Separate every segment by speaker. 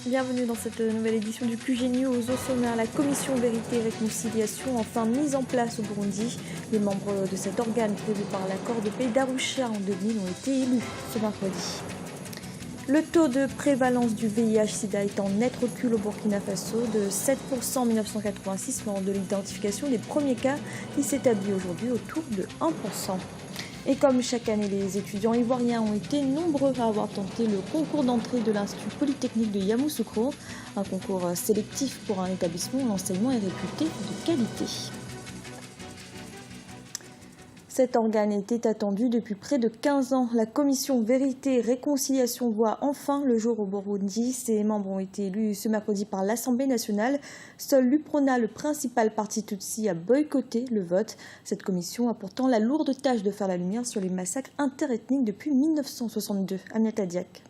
Speaker 1: Bienvenue dans cette nouvelle édition du QG News. Au sommaire, la commission Vérité et Réconciliation, enfin mise en place au Burundi. Les membres de cet organe prévu par l'accord de paix d'Arusha en 2000 ont été élus ce mercredi. Le taux de prévalence du VIH-Sida est en net recul au Burkina Faso de 7% en 1986 lors de l'identification des premiers cas. Il s'établit aujourd'hui autour de 1%. Et comme chaque année, les étudiants ivoiriens ont été nombreux à avoir tenté le concours d'entrée de l'Institut Polytechnique de Yamoussoukro, un concours sélectif pour un établissement où l'enseignement est réputé de qualité. Cet organe était attendu depuis près de 15 ans. La commission Vérité et Réconciliation voit enfin le jour au Burundi. Ses membres ont été élus ce mercredi par l'Assemblée nationale. Seul l'UPRONA, le principal parti Tutsi, a boycotté le vote. Cette commission a pourtant la lourde tâche de faire la lumière sur les massacres interethniques depuis 1962. Aminata Diak.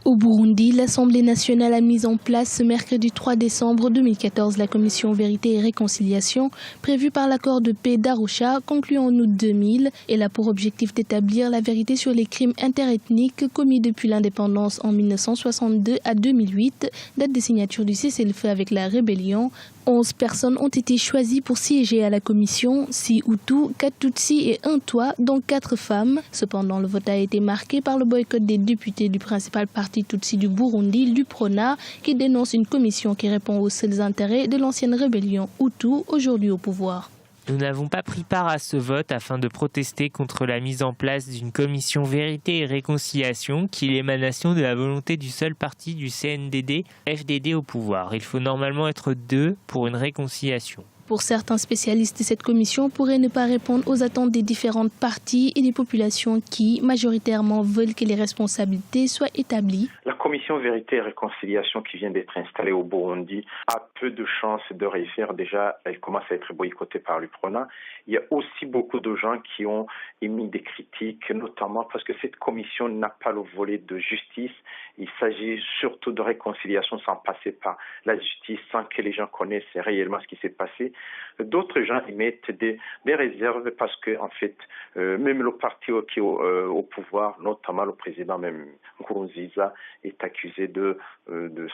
Speaker 2: Au Burundi, l'Assemblée nationale a mis en place ce mercredi 3 décembre 2014 la commission Vérité et Réconciliation prévue par l'accord de paix d'Arusha conclu en août 2000. Elle a pour objectif d'établir la vérité sur les crimes interethniques commis depuis l'indépendance en 1962 à 2008, date de signature du cessez-le-feu avec la rébellion. 11 personnes ont été choisies pour siéger à la commission, 6 Hutus, 4 Tutsis et 1 Twa, dont 4 femmes. Cependant, le vote a été marqué par le boycott des députés du principal parti Tutsi du Burundi, l'UPRONA, qui dénonce une commission qui répond aux seuls intérêts de l'ancienne rébellion Hutu, aujourd'hui au pouvoir.
Speaker 3: Nous n'avons pas pris part à ce vote afin de protester contre la mise en place d'une commission Vérité et Réconciliation qui est l'émanation de la volonté du seul parti du CNDD-FDD au pouvoir. Il faut normalement être 2 pour une réconciliation.
Speaker 2: Pour certains spécialistes, cette commission pourrait ne pas répondre aux attentes des différentes parties et des populations qui, majoritairement, veulent que les responsabilités soient établies.
Speaker 4: La commission Vérité et Réconciliation qui vient d'être installée au Burundi a peu de chances de réussir. Déjà, elle commence à être boycottée par l'UPRONA. Il y a aussi beaucoup de gens qui ont émis des critiques, notamment parce que cette commission n'a pas le volet de justice. Il s'agit surtout de réconciliation sans passer par la justice, sans que les gens connaissent réellement ce qui s'est passé. D'autres gens émettent des réserves parce que, en fait, même le parti qui est au pouvoir, notamment le président même Nkurunziza, est accusé de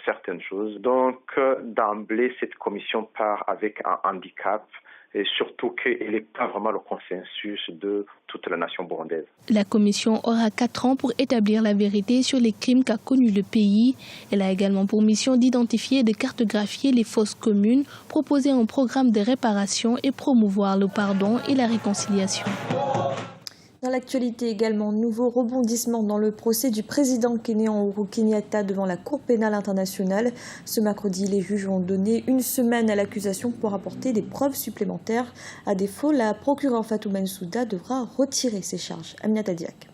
Speaker 4: certaines choses. Donc, d'emblée, cette commission part avec un handicap. Et surtout qu'elle n'est pas vraiment le consensus de toute la nation burundaise.
Speaker 2: La commission aura 4 ans pour établir la vérité sur les crimes qu'a connus le pays. Elle a également pour mission d'identifier et de cartographier les fosses communes, proposer un programme de réparation et promouvoir le pardon et la réconciliation.
Speaker 1: Dans l'actualité également, nouveau rebondissement dans le procès du président kényan Uhuru Kenyatta devant la Cour pénale internationale. Ce mercredi, les juges ont donné une semaine à l'accusation pour apporter des preuves supplémentaires. À défaut, la procureure Fatou Bensouda devra retirer ses charges. Aminata Diak.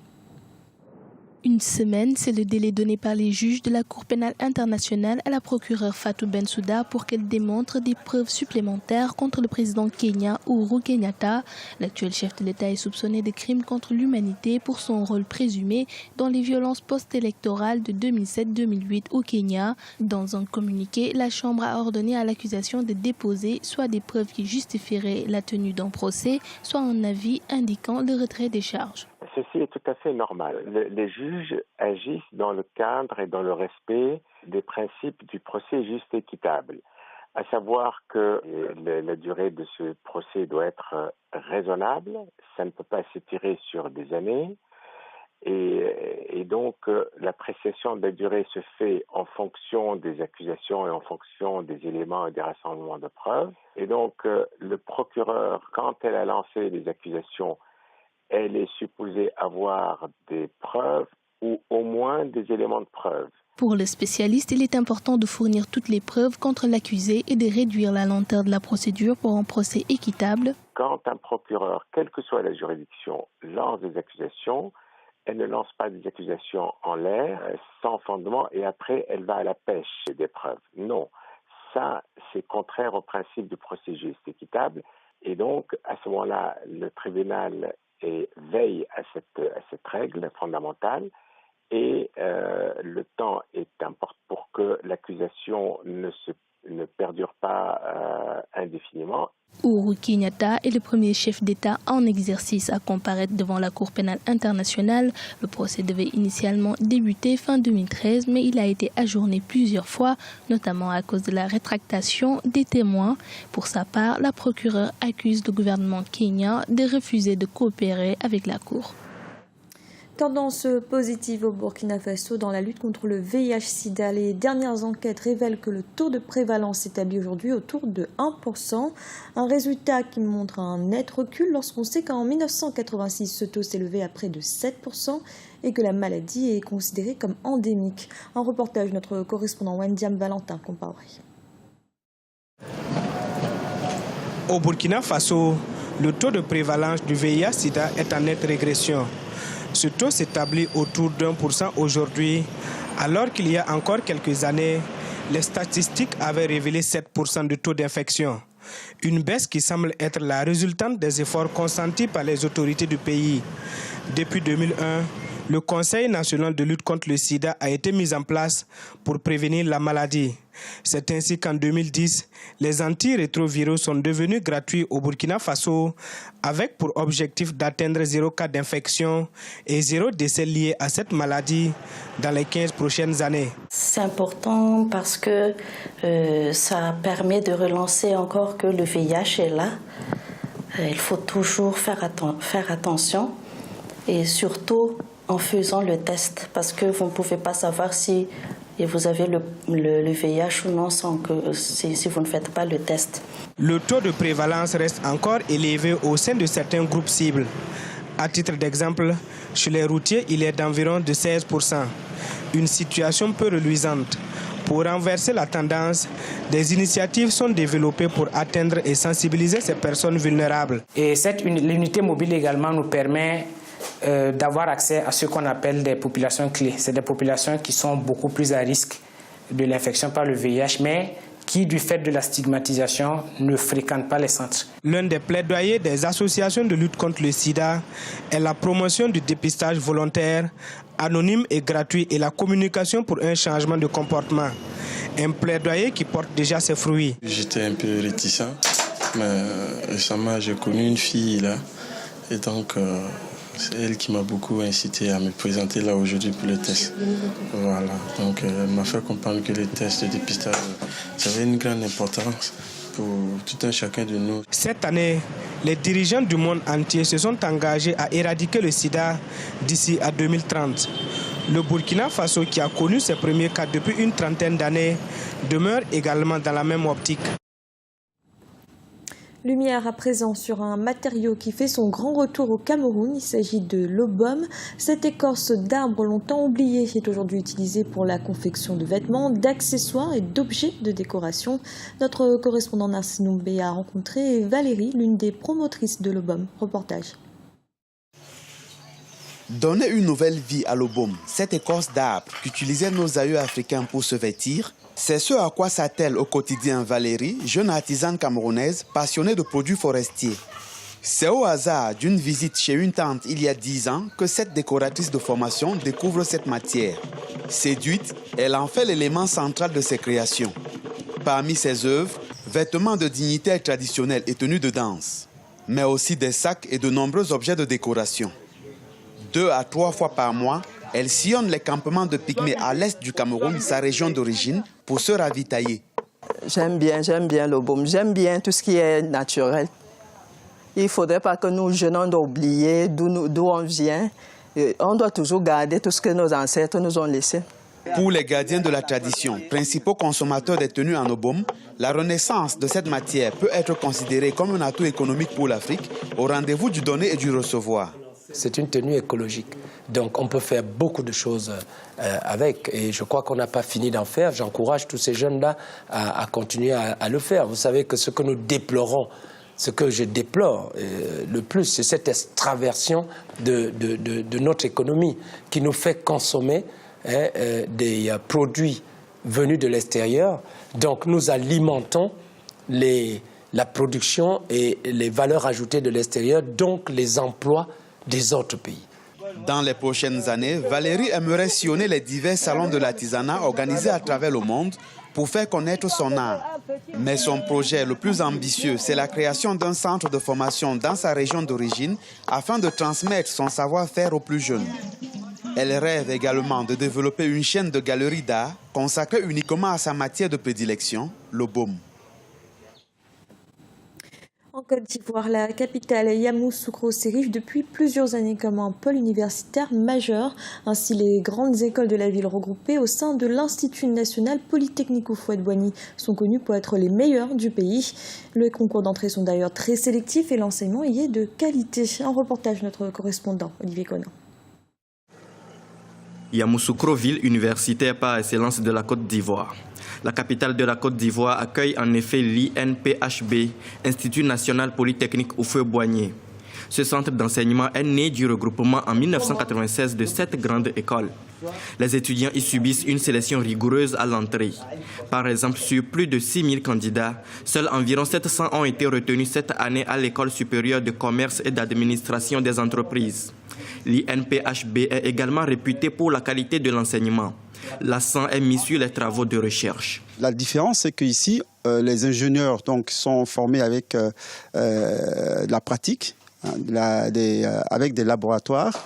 Speaker 2: Une semaine, c'est le délai donné par les juges de la Cour pénale internationale à la procureure Fatou Bensouda pour qu'elle démontre des preuves supplémentaires contre le président kenyan Uhuru Kenyatta. L'actuel chef de l'État est soupçonné de crimes contre l'humanité pour son rôle présumé dans les violences post-électorales de 2007-2008 au Kenya. Dans un communiqué, la Chambre a ordonné à l'accusation de déposer soit des preuves qui justifieraient la tenue d'un procès, soit un avis indiquant le retrait des charges.
Speaker 5: Ceci est tout à fait normal. Les juges agissent dans le cadre et dans le respect des principes du procès juste et équitable. À savoir que la durée de ce procès doit être raisonnable, ça ne peut pas s'étirer sur des années. Et donc, l'appréciation de la durée se fait en fonction des accusations et en fonction des éléments et des rassemblements de preuves. Et donc, le procureur, quand elle a lancé les accusations, elle est supposée avoir des preuves ou au moins des éléments de preuve.
Speaker 2: Pour le spécialiste, il est important de fournir toutes les preuves contre l'accusé et de réduire la lenteur de la procédure pour un procès équitable.
Speaker 5: Quand un procureur, quelle que soit la juridiction, lance des accusations, elle ne lance pas des accusations en l'air, sans fondement, et après elle va à la pêche des preuves. Non, ça c'est contraire au principe du procès juste équitable. Et donc, à ce moment-là, le tribunal veille à cette règle fondamentale et le temps est important pour que l'accusation ne perdure pas indéfiniment.
Speaker 2: Uhuru Uhuru Kenyatta est le premier chef d'État en exercice à comparaître devant la Cour pénale internationale. Le procès devait initialement débuter fin 2013, mais il a été ajourné plusieurs fois, notamment à cause de la rétractation des témoins. Pour sa part, la procureure accuse le gouvernement kenyan de refuser de coopérer avec la Cour.
Speaker 1: Tendance positive au Burkina Faso dans la lutte contre le VIH-Sida. Les dernières enquêtes révèlent que le taux de prévalence s'établit aujourd'hui autour de 1%. Un résultat qui montre un net recul lorsqu'on sait qu'en 1986, ce taux s'élevait à près de 7% et que la maladie est considérée comme endémique. Un reportage de notre correspondant Wendiam Valentin Compaoré.
Speaker 6: Au Burkina Faso, le taux de prévalence du VIH-Sida est en nette régression. Ce taux s'établit autour d'1% aujourd'hui, alors qu'il y a encore quelques années, les statistiques avaient révélé 7% de taux d'infection. Une baisse qui semble être la résultante des efforts consentis par les autorités du pays. Depuis 2001, le Conseil national de lutte contre le sida a été mis en place pour prévenir la maladie. C'est ainsi qu'en 2010, les antirétroviraux sont devenus gratuits au Burkina Faso, avec pour objectif d'atteindre 0 cas d'infection et 0 décès liés à cette maladie dans les 15 prochaines années.
Speaker 7: C'est important parce que ça permet de relancer encore que le VIH est là. Il faut toujours faire attention et surtout en faisant le test, parce que vous ne pouvez pas savoir si vous avez le VIH ou non si vous ne faites pas le test.
Speaker 6: Le taux de prévalence reste encore élevé au sein de certains groupes cibles. À titre d'exemple, chez les routiers, il est d'environ de 16%. Une situation peu reluisante. Pour renverser la tendance, des initiatives sont développées pour atteindre et sensibiliser ces personnes vulnérables.
Speaker 8: Et l'unité mobile également nous permet d'avoir accès à ce qu'on appelle des populations clés. C'est des populations qui sont beaucoup plus à risque de l'infection par le VIH, mais qui, du fait de la stigmatisation, ne fréquentent pas les centres.
Speaker 6: L'un des plaidoyers des associations de lutte contre le sida est la promotion du dépistage volontaire, anonyme et gratuit, et la communication pour un changement de comportement. Un plaidoyer qui porte déjà ses fruits.
Speaker 9: J'étais un peu réticent, mais récemment j'ai connu une fille là, et donc c'est elle qui m'a beaucoup incité à me présenter là aujourd'hui pour le test. Voilà, donc elle m'a fait comprendre que les tests de dépistage, ça avait une grande importance pour tout un chacun de nous.
Speaker 6: Cette année, les dirigeants du monde entier se sont engagés à éradiquer le sida d'ici à 2030. Le Burkina Faso, qui a connu ses premiers cas depuis une trentaine d'années, demeure également dans la même optique.
Speaker 1: Lumière à présent sur un matériau qui fait son grand retour au Cameroun. Il s'agit de l'obum. Cette écorce d'arbre longtemps oubliée est aujourd'hui utilisée pour la confection de vêtements, d'accessoires et d'objets de décoration. Notre correspondant Narcinoumbe a rencontré Valérie, l'une des promotrices de l'obum. Reportage.
Speaker 10: Donner une nouvelle vie à l'obum, cette écorce d'arbre qu'utilisaient nos aïeux africains pour se vêtir, c'est ce à quoi s'attelle au quotidien Valérie, jeune artisane camerounaise passionnée de produits forestiers. C'est au hasard d'une visite chez une tante il y a 10 ans que cette décoratrice de formation découvre cette matière. Séduite, elle en fait l'élément central de ses créations. Parmi ses œuvres, vêtements de dignitaires traditionnels et tenues de danse, mais aussi des sacs et de nombreux objets de décoration. 2 à 3 fois par mois, elle sillonne les campements de pygmées à l'est du Cameroun, sa région d'origine, pour se ravitailler.
Speaker 11: J'aime bien l'obum, j'aime bien tout ce qui est naturel. Il ne faudrait pas que nous, jeunes, on doit oublier d'où on vient. On doit toujours garder tout ce que nos ancêtres nous ont laissé.
Speaker 10: Pour les gardiens de la tradition, principaux consommateurs des tenues en obum, la renaissance de cette matière peut être considérée comme un atout économique pour l'Afrique, au rendez-vous du donner et du recevoir.
Speaker 8: C'est une tenue écologique, donc on peut faire beaucoup de choses avec, et je crois qu'on n'a pas fini d'en faire. J'encourage tous ces jeunes-là à continuer à le faire. Vous savez que ce que nous déplorons, ce que je déplore le plus, c'est cette extraversion de notre économie qui nous fait consommer des produits venus de l'extérieur. Donc nous alimentons la production et les valeurs ajoutées de l'extérieur, donc les emplois des autres pays.
Speaker 10: Dans les prochaines années, Valérie aimerait sillonner les divers salons de l'artisanat organisés à travers le monde pour faire connaître son art. Mais son projet le plus ambitieux, c'est la création d'un centre de formation dans sa région d'origine afin de transmettre son savoir-faire aux plus jeunes. Elle rêve également de développer une chaîne de galeries d'art consacrée uniquement à sa matière de prédilection, le baume.
Speaker 1: En Côte d'Ivoire, la capitale Yamoussoukro s'érige depuis plusieurs années comme un pôle universitaire majeur. Ainsi, les grandes écoles de la ville regroupées au sein de l'Institut national polytechnique Houphouët-Boigny sont connues pour être les meilleures du pays. Les concours d'entrée sont d'ailleurs très sélectifs et l'enseignement y est de qualité. Un reportage de notre correspondant Olivier Conan.
Speaker 12: Yamoussoukro, ville universitaire par excellence de la Côte d'Ivoire. La capitale de la Côte d'Ivoire accueille en effet l'INPHB, Institut national polytechnique Houphouët-Boigny. Ce centre d'enseignement est né du regroupement en 1996 de 7 grandes écoles. Les étudiants y subissent une sélection rigoureuse à l'entrée. Par exemple, sur plus de 6 000 candidats, seuls environ 700 ont été retenus cette année à l'École supérieure de commerce et d'administration des entreprises. L'INPHB est également réputé pour la qualité de l'enseignement. L'accent est mis sur les travaux de recherche.
Speaker 13: La différence, c'est qu'ici, les ingénieurs sont formés avec la pratique, avec des laboratoires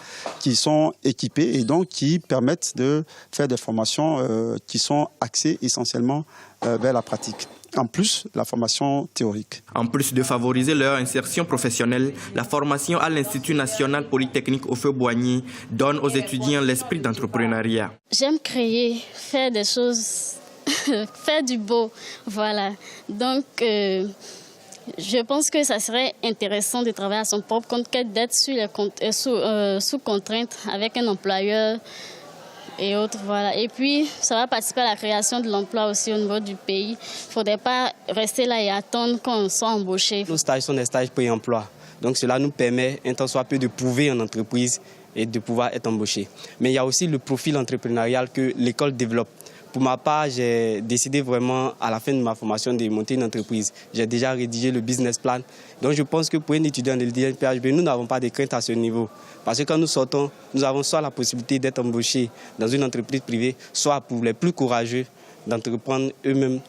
Speaker 13: qui sont équipés et donc qui permettent de faire des formations qui sont axées essentiellement vers la pratique. En plus, la formation théorique.
Speaker 12: En plus de favoriser leur insertion professionnelle, la formation à l'Institut national polytechnique Houphouët-Boigny donne aux étudiants l'esprit d'entrepreneuriat.
Speaker 14: J'aime créer, faire des choses, faire du beau, voilà. Donc, je pense que ça serait intéressant de travailler à son propre compte que d'être sous contrainte avec un employeur et autres, voilà. Et puis, ça va participer à la création de l'emploi aussi au niveau du pays. Il ne faudrait pas rester là et attendre qu'on soit embauché.
Speaker 15: Nos stages sont des stages pré-emploi. Donc, cela nous permet, un temps soit peu, de prouver en entreprise et de pouvoir être embauché. Mais il y a aussi le profil entrepreneurial que l'école développe. Pour ma part, j'ai décidé vraiment, à la fin de ma formation, de monter une entreprise. J'ai déjà rédigé le business plan. Donc je pense que pour un étudiant de l'INPHB, nous n'avons pas de crainte à ce niveau. Parce que quand nous sortons, nous avons soit la possibilité d'être embauchés dans une entreprise privée, soit pour les plus courageux d'entreprendre eux-mêmes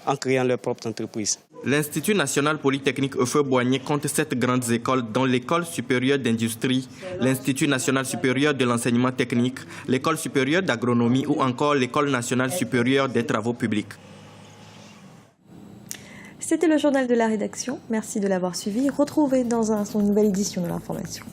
Speaker 15: en créant leur propre entreprise.
Speaker 12: L'Institut national polytechnique Houphouët-Boigny compte 7 grandes écoles, dont l'École supérieure d'industrie, l'Institut national supérieur de l'enseignement technique, l'École supérieure d'agronomie ou encore l'École nationale supérieure des travaux publics.
Speaker 1: C'était le journal de la rédaction. Merci de l'avoir suivi. Retrouvez dans une nouvelle édition de l'information.